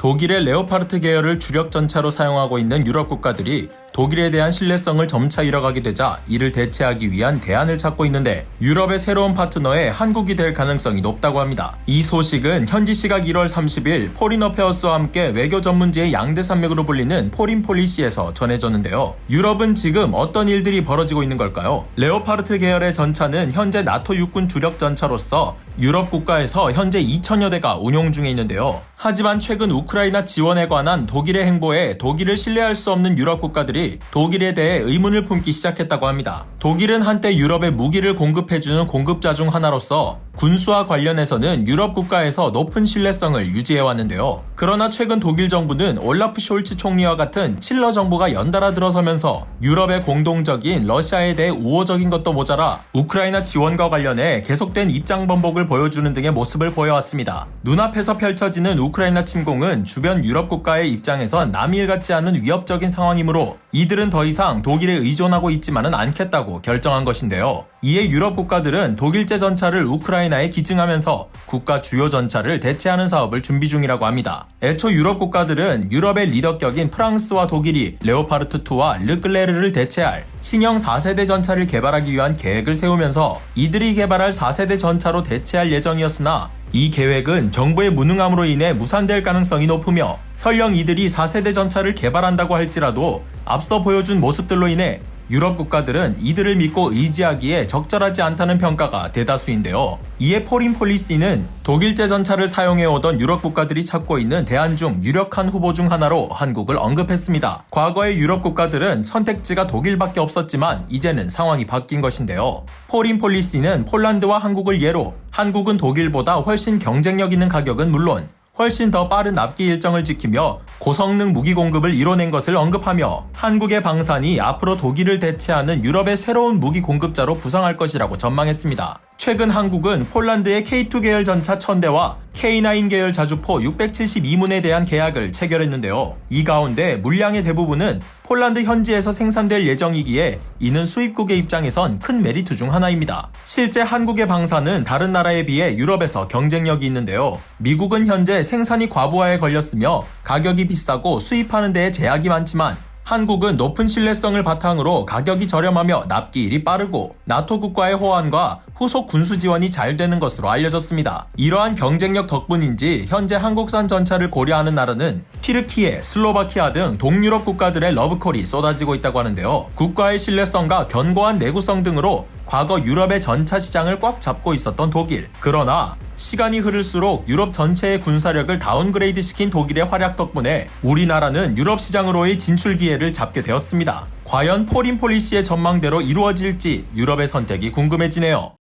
독일의 레오파르트 계열을 주력 전차로 사용하고 있는 유럽 국가들이 독일에 대한 신뢰성을 점차 잃어가게 되자 이를 대체하기 위한 대안을 찾고 있는데 유럽의 새로운 파트너에 한국이 될 가능성이 높다고 합니다. 이 소식은 현지 시각 1월 30일 포린 어페어스와 함께 외교 전문지의 양대 산맥으로 불리는 포린 폴리시에서 전해졌는데요. 유럽은 지금 어떤 일들이 벌어지고 있는 걸까요? 레오파르트 계열의 전차는 현재 나토 육군 주력 전차로서 유럽 국가에서 현재 2,000여 대가 운용 중에 있는데요. 하지만 최근 우크라이나 지원에 관한 독일의 행보에 독일을 신뢰할 수 없는 유럽 국가들이 독일에 대해 의문을 품기 시작했다고 합니다. 독일은 한때 유럽에 무기를 공급해주는 공급자 중 하나로서 군수와 관련해서는 유럽 국가에서 높은 신뢰성을 유지해왔는데요. 그러나 최근 독일 정부는 올라프 숄츠 총리와 같은 칠러 정부가 연달아 들어서면서 유럽의 공동적인 러시아에 대해 우호적인 것도 모자라 우크라이나 지원과 관련해 계속된 입장 번복을 보여주는 등의 모습을 보여왔습니다. 눈앞에서 펼쳐지는 우크라이나 침공은 주변 유럽 국가의 입장에선 남일 같지 않은 위협적인 상황이므로 이들은 더 이상 독일에 의존하고 있지만은 않겠다고 결정한 것인데요. 이에 유럽 국가들은 독일제 전차를 우크라이나에 기증하면서 국가 주요 전차를 대체하는 사업을 준비 중이라고 합니다. 애초 유럽 국가들은 유럽의 리더격인 프랑스와 독일이 레오파르트2와 르클레르를 대체할 신형 4세대 전차를 개발하기 위한 계획을 세우면서 이들이 개발할 4세대 전차로 대체할 예정이었으나 이 계획은 정부의 무능함으로 인해 무산될 가능성이 높으며 설령 이들이 4세대 전차를 개발한다고 할지라도 앞서 보여준 모습들로 인해 유럽 국가들은 이들을 믿고 의지하기에 적절하지 않다는 평가가 대다수인데요. 이에 포린 폴리시는 독일제 전차를 사용해오던 유럽 국가들이 찾고 있는 대안 중 유력한 후보 중 하나로 한국을 언급했습니다. 과거의 유럽 국가들은 선택지가 독일밖에 없었지만 이제는 상황이 바뀐 것인데요. 포린 폴리시는 폴란드와 한국을 예로 한국은 독일보다 훨씬 경쟁력 있는 가격은 물론 훨씬 더 빠른 납기 일정을 지키며 고성능 무기 공급을 이뤄낸 것을 언급하며 한국의 방산이 앞으로 독일을 대체하는 유럽의 새로운 무기 공급자로 부상할 것이라고 전망했습니다. 최근 한국은 폴란드의 K2 계열 전차 1000대와 K9 계열 자주포 672문에 대한 계약을 체결했는데요. 이 가운데 물량의 대부분은 폴란드 현지에서 생산될 예정이기에 이는 수입국의 입장에선 큰 메리트 중 하나입니다. 실제 한국의 방산은 다른 나라에 비해 유럽에서 경쟁력이 있는데요. 미국은 현재 생산이 과부하에 걸렸으며 가격이 비싸고 수입하는 데에 제약이 많지만 한국은 높은 신뢰성을 바탕으로 가격이 저렴하며 납기일이 빠르고 나토 국가의 호환과 후속 군수 지원이 잘 되는 것으로 알려졌습니다. 이러한 경쟁력 덕분인지 현재 한국산 전차를 고려하는 나라는 튀르키예, 슬로바키아 등 동유럽 국가들의 러브콜이 쏟아지고 있다고 하는데요. 국가의 신뢰성과 견고한 내구성 등으로 과거 유럽의 전차 시장을 꽉 잡고 있었던 독일. 그러나 시간이 흐를수록 유럽 전체의 군사력을 다운그레이드 시킨 독일의 활약 덕분에 우리나라는 유럽 시장으로의 진출 기회를 잡게 되었습니다. 과연 포린 폴리시의 전망대로 이루어질지 유럽의 선택이 궁금해지네요.